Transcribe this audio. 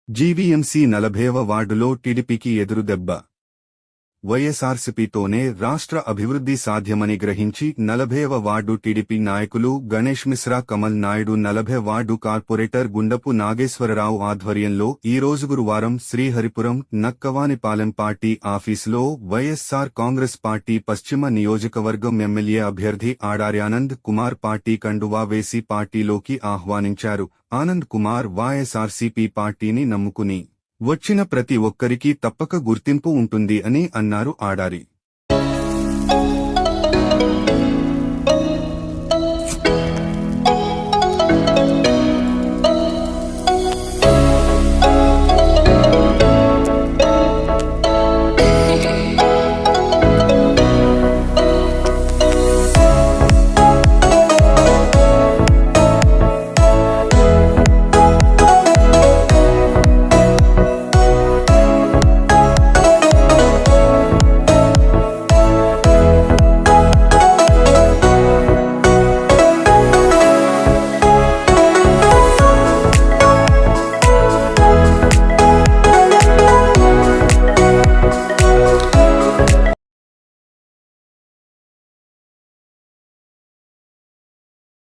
GVMC 40వ వార్డులో టీడీపీకి ఎదురుదెబ్బ. వైఎస్ఆర్సీపీతోనే రాష్ట్ర అభివృద్ధి సాధ్యమని గ్రహించి 40వ వార్డు టీడీపీ నాయకులు గణేష్ మిశ్రా, కమల్ నాయుడు, 40వ వార్డు కార్పొరేటర్ గుండపు నాగేశ్వరరావు ఆధ్వర్యంలో ఈరోజు గురువారం శ్రీహరిపురం నక్కవానిపాలెం పార్టీ ఆఫీసులో వైఎస్ఆర్ కాంగ్రెస్ పార్టీ పశ్చిమ నియోజకవర్గం ఎమ్మెల్యే అభ్యర్థి ఆడారి ఆనంద్ కుమార్ పార్టీ కండువా వేసి పార్టీలోకి ఆహ్వానించారు. ఆనంద్ కుమార్ వైఎస్ఆర్సీపీ పార్టీని నమ్ముకుని వచ్చిన ప్రతి ఒక్కరికి తప్పక గుర్తింపు ఉంటుంది అని అన్నారు ఆడారి.